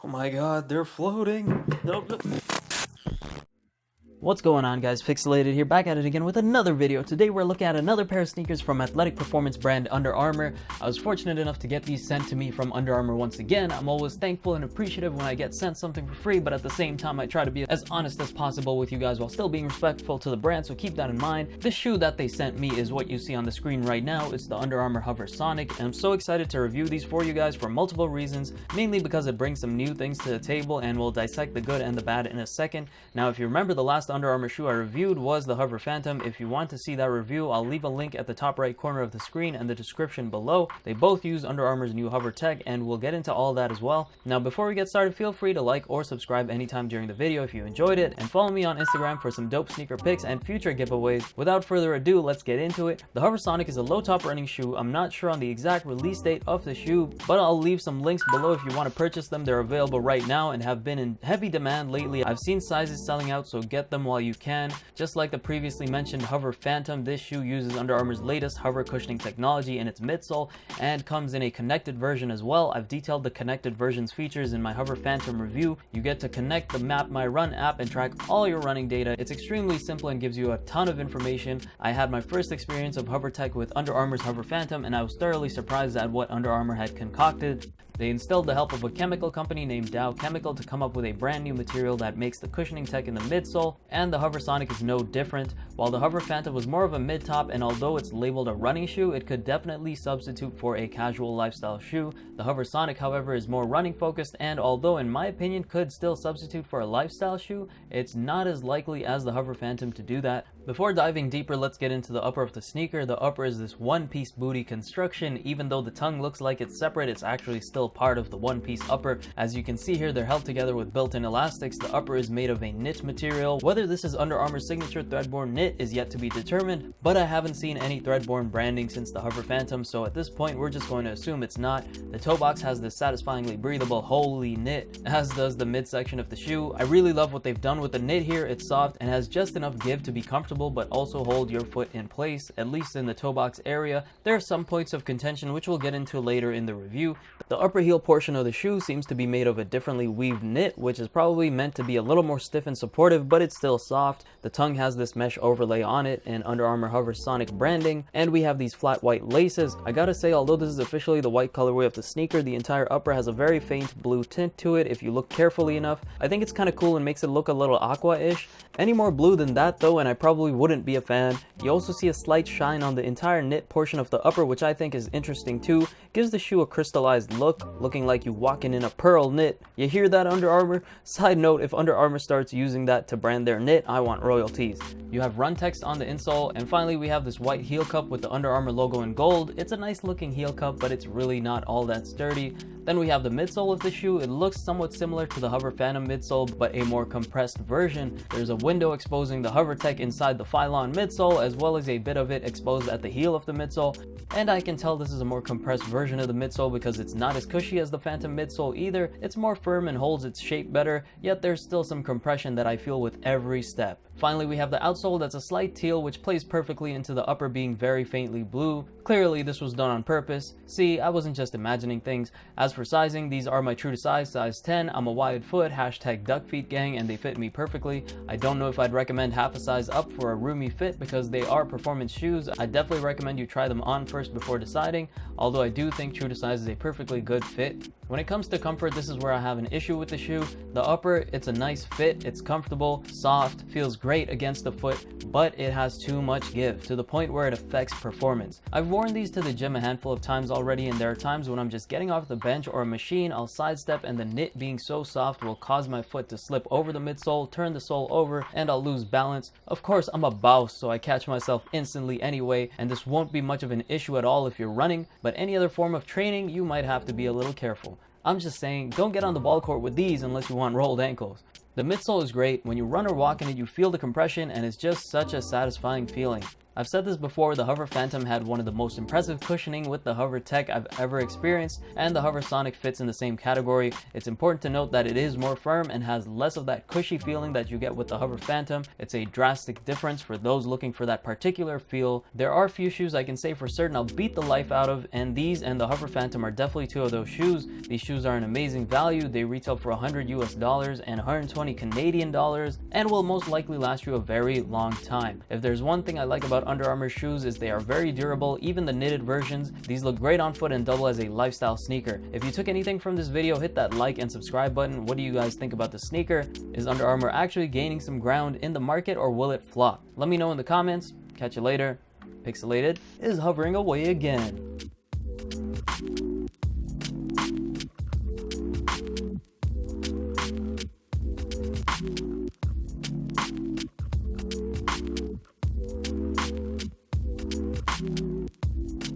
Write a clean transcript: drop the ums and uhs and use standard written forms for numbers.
my god, they're floating. No. What's going on, guys? Picsoleated here, back at it again with another video. Today we're looking at another pair of sneakers from athletic performance brand Under Armour. I was fortunate enough to get these sent to me from Under Armour once again. I'm always thankful and appreciative when I get sent something for free, but at the same time I try to be as honest as possible with you guys while still being respectful to the brand, so keep that in mind. This shoe that they sent me is what you see on the screen right now. It's the Under Armour HOVR Sonic, and I'm so excited to review these for you guys for multiple reasons, mainly because it brings some new things to the table, and we'll dissect the good and the bad in a second. Now, if you remember, the last Under Armour shoe I reviewed was the HOVR Phantom. If you want to see that review, I'll leave a link at the top right corner of the screen and the description below. They both use Under Armour's new HOVR tech, and we'll get into all that as well. Now, before we get started, feel free to like or subscribe anytime during the video if you enjoyed it, and follow me on Instagram for some dope sneaker pics and future giveaways. Without further ado, let's get into it. The HOVR Sonic is a low top running shoe. I'm not sure on the exact release date of the shoe, but I'll leave some links below if you want to purchase them. They're available right now and have been in heavy demand lately. I've seen sizes selling out, so get them while you can. Just like the previously mentioned HOVR Phantom, this shoe uses Under Armour's latest HOVR cushioning technology in its midsole and comes in a connected version as well. I've detailed the connected version's features in my HOVR Phantom review. You get to connect the Map My Run app and track all your running data. It's extremely simple and gives you a ton of information. I had my first experience of HOVR tech with Under Armour's HOVR Phantom, and I was thoroughly surprised at what Under Armour had concocted. They instilled the help of a chemical company named Dow Chemical to come up with a brand new material that makes the cushioning tech in the midsole, and the HOVR Sonic is no different. While the HOVR Phantom was more of a mid-top, and although it's labeled a running shoe, it could definitely substitute for a casual lifestyle shoe. The HOVR Sonic, however, is more running focused, and although in my opinion could still substitute for a lifestyle shoe, it's not as likely as the HOVR Phantom to do that. Before diving deeper, let's get into the upper of the sneaker. The upper is this one-piece booty construction. Even though the tongue looks like it's separate, it's actually still part of the one-piece upper. As you can see here, they're held together with built-in elastics. The upper is made of a knit material. Whether this is Under Armour's signature threadborne knit is yet to be determined, but I haven't seen any threadborne branding since the HOVR Phantom, so at this point we're just going to assume it's not. The toe box has this satisfyingly breathable wholly knit, as does the midsection of the shoe. I really love what they've done with the knit here. It's soft and has just enough give to be comfortable, but also hold your foot in place, at least in the toe box area. There are some points of contention which we'll get into later in the review. The upper heel portion of the shoe seems to be made of a differently weaved knit, which is probably meant to be a little more stiff and supportive, but it's still soft. The tongue has this mesh overlay on it and Under Armour HOVR Sonic branding, and we have these flat white laces. I gotta say, although this is officially the white colorway of the sneaker, the entire upper has a very faint blue tint to it if you look carefully enough. I think it's kind of cool and makes it look a little aqua-ish. Any more blue than that though, and I probably wouldn't be a fan. You also see a slight shine on the entire knit portion of the upper, which I think is interesting too. Gives the shoe a crystallized look, looking like you walking in a pearl knit. You hear that, Under Armour? Side note, if Under Armour starts using that to brand their knit, I want royalties. You have run text on the insole, and finally we have this white heel cup with the Under Armour logo in gold. It's a nice looking heel cup, but it's really not all that sturdy. Then we have the midsole of the shoe. It looks somewhat similar to the HOVR Phantom midsole, but a more compressed version. There's a window exposing the HOVR tech inside the Phylon midsole, as well as a bit of it exposed at the heel of the midsole. And I can tell this is a more compressed version of the midsole because it's not as cushy as the Phantom midsole either. It's more firm and holds its shape better, yet there's still some compression that I feel with every step. Finally, we have the outsole that's a slight teal, which plays perfectly into the upper being very faintly blue. Clearly, this was done on purpose. See, I wasn't just imagining things. As for sizing, these are my true to size 10. I'm a wide foot, hashtag duck feet gang, and they fit me perfectly. I don't know if I'd recommend half a size up for a roomy fit because they are performance shoes. I definitely recommend you try them on first before deciding, although I do think true to size is a perfectly good fit. When it comes to comfort, this is where I have an issue with the shoe. The upper, it's a nice fit, it's comfortable, soft, feels great against the foot, but it has too much give, to the point where it affects performance. I've worn these to the gym a handful of times already, and there are times when I'm just getting off the bench or a machine, I'll sidestep, and the knit being so soft will cause my foot to slip over the midsole, turn the sole over, and I'll lose balance. Of course, I'm a boss, so I catch myself instantly anyway, and this won't be much of an issue at all if you're running, but any other form of training, you might have to be a little careful. I'm just saying, don't get on the ball court with these unless you want rolled ankles. The midsole is great. When you run or walk in it, you feel the compression, and it's just such a satisfying feeling. I've said this before, the HOVR Phantom had one of the most impressive cushioning with the HOVR tech I've ever experienced, and the HOVR Sonic fits in the same category. It's important to note that it is more firm and has less of that cushy feeling that you get with the HOVR Phantom. It's a drastic difference for those looking for that particular feel. There are few shoes I can say for certain I'll beat the life out of, and these and the HOVR Phantom are definitely two of those shoes. These shoes are an amazing value. They retail for $100 US and 120 Canadian dollars, and will most likely last you a very long time. If there's one thing I like about Under Armour shoes is they are very durable, even the knitted versions. These look great on foot and double as a lifestyle sneaker. If you took anything from this video, hit that like and subscribe button. What do you guys think about the sneaker? Is Under Armour actually gaining some ground in the market, or will it flop? Let me know in the comments. Catch you later. Picsoleated is hovering away again.